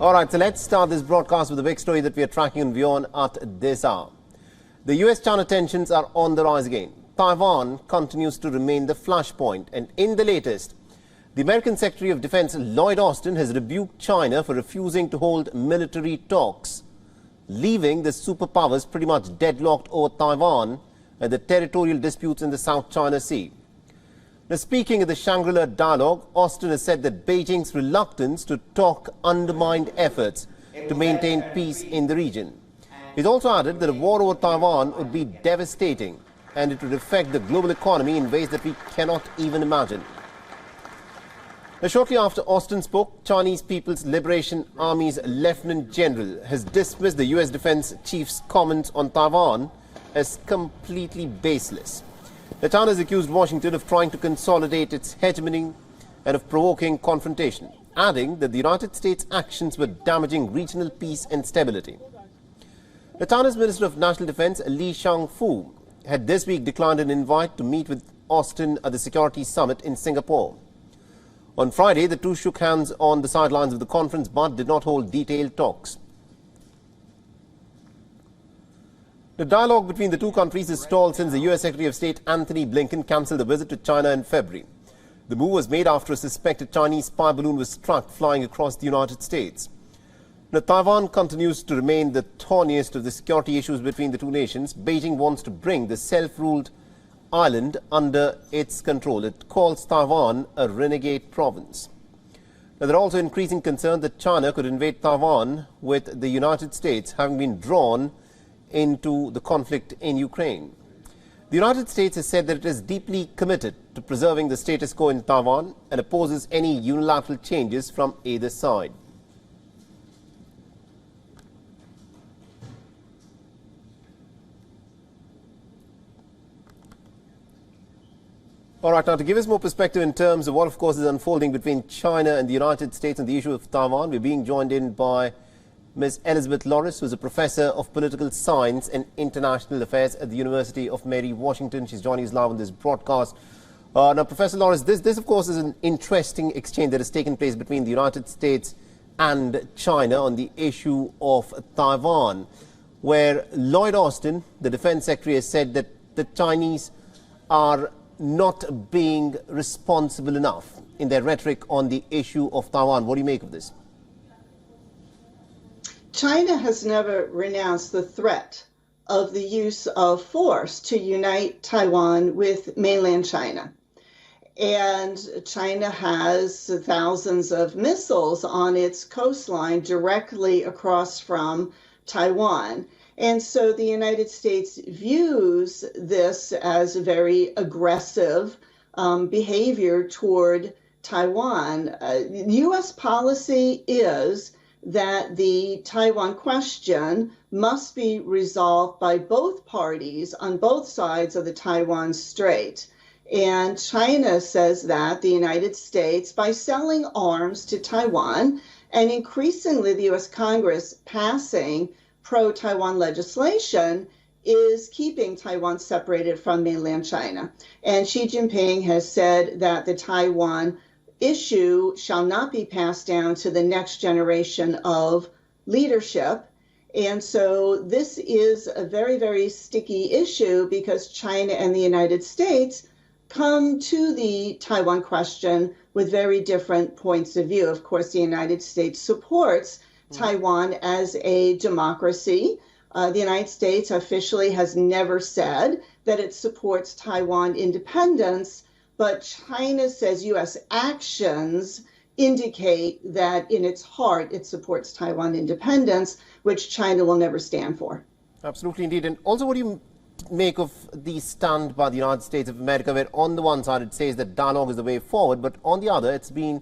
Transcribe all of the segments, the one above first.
All right, so let's start this broadcast with the big story that we are tracking on WION at this hour. The US-China tensions are on the rise again. Taiwan continues to remain the flashpoint, and in the latest, the American Secretary of Defense Lloyd has rebuked China for refusing to hold military talks, leaving the superpowers pretty much deadlocked over Taiwan and the territorial disputes in the South China Sea. Now, speaking at the Shangrila-La Dialogue, Austin has said that Beijing's reluctance to talk undermined efforts to maintain peace in the region. He's also added that a war over Taiwan would be devastating and it would affect the global economy in ways that we cannot even imagine. Now, shortly after Austin spoke, Chinese People's Liberation Army's Lieutenant General has dismissed the US Defense Chief's comments on Taiwan as completely baseless. The China has accused Washington of trying to consolidate its hegemony and of provoking confrontation, adding that the United States' actions were damaging regional peace and stability. The China's Minister of National Defense, Li Shangfu, had this week declined an invite to meet with Austin at the Security Summit in Singapore. On Friday, the two shook hands on the sidelines of the conference but did not hold detailed talks. The dialogue between the two countries has stalled since the US Secretary of State Antony Blinken cancelled a visit to China in February. The move was made after a suspected Chinese spy balloon was struck flying across the United States. Now, Taiwan continues to remain the thorniest of the security issues between the two nations. Beijing wants to bring the self-ruled island under its control. It calls Taiwan a renegade province. Now, there are also increasing concerns that China could invade Taiwan, with the United States having been drawn into the conflict in Ukraine. The United States has said that it is deeply committed to preserving the status quo in Taiwan and opposes any unilateral changes from either side. All right, now to give us more perspective in terms of what, of course, is unfolding between China and the United States on the issue of Taiwan, we're being joined in by Ms. Elizabeth Loris, who is a professor of political science and international affairs at the University of Mary Washington. She's joining us live on this broadcast. Now, Professor Loris, this, of course, is an interesting exchange that has taken place between the United States and China on the issue of Taiwan, where Lloyd Austin, the defense secretary, has said that the Chinese are not being responsible enough in their rhetoric on the issue of Taiwan. What do you make of this? China has never renounced the threat of the use of force to unite Taiwan with mainland China. And China has thousands of missiles on its coastline directly across from Taiwan. And so the United States views this as a very aggressive behavior toward Taiwan. U.S. policy is that the Taiwan question must be resolved by both parties on both sides of the Taiwan Strait. And China says that the United States, by selling arms to Taiwan, and increasingly the U.S. Congress passing pro-Taiwan legislation, is keeping Taiwan separated from mainland China. And Xi Jinping has said that the Taiwan issue shall not be passed down to the next generation of leadership. And so this is a very, very sticky issue because China and the United States come to the Taiwan question with very different points of view. Of course, the United States supports Taiwan as a democracy. The United States officially has never said that it supports Taiwan independence, but China says U.S. actions indicate that in its heart it supports Taiwan independence, which China will never stand for. Absolutely, indeed. And also, what do you make of the stand by the United States of America, where on the one side it says that dialogue is the way forward, but on the other it's been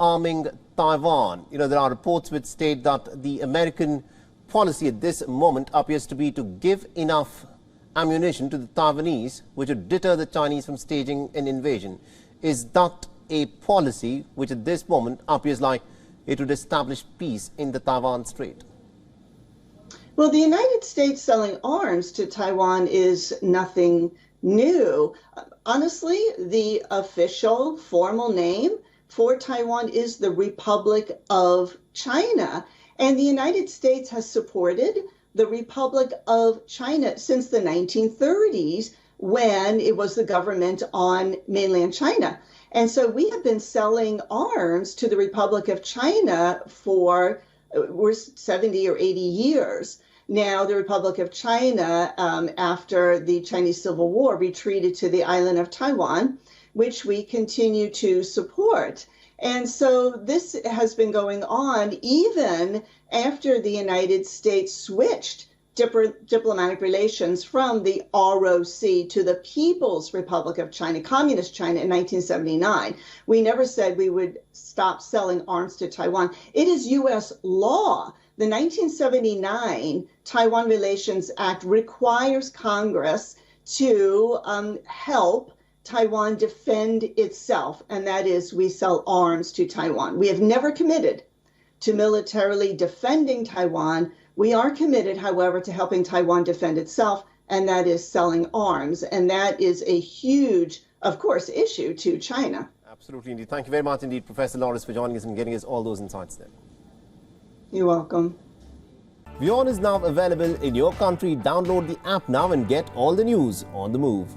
arming Taiwan? You know, there are reports which state that the American policy at this moment appears to be to give enough ammunition to the Taiwanese, which would deter the Chinese from staging an invasion. Is that a policy which at this moment appears like it would establish peace in the Taiwan Strait? Well, the United States selling arms to Taiwan is nothing new. Honestly, the official formal name for Taiwan is the Republic of China. And the United States has supported the Republic of China since the 1930s, when it was the government on mainland China. And so we have been selling arms to the Republic of China for 70 or 80 years. Now, the Republic of China, after the Chinese Civil War, retreated to the island of Taiwan, which we continue to support. And so this has been going on even after the United States switched diplomatic relations from the ROC to the People's Republic of China, Communist China, in 1979. We never said we would stop selling arms to Taiwan. It is U.S. law. The 1979 Taiwan Relations Act requires Congress to help Taiwan defend itself, and that is, we sell arms to Taiwan. We have never committed to militarily defending Taiwan. We are committed, however, to helping Taiwan defend itself, and that is selling arms. And that is a huge, of course, issue to China. Absolutely, indeed. Thank you very much indeed, Professor Loris, for joining us and getting us all those insights there. You're welcome. WION is now available in your country. Download the app now and get all the news on the move.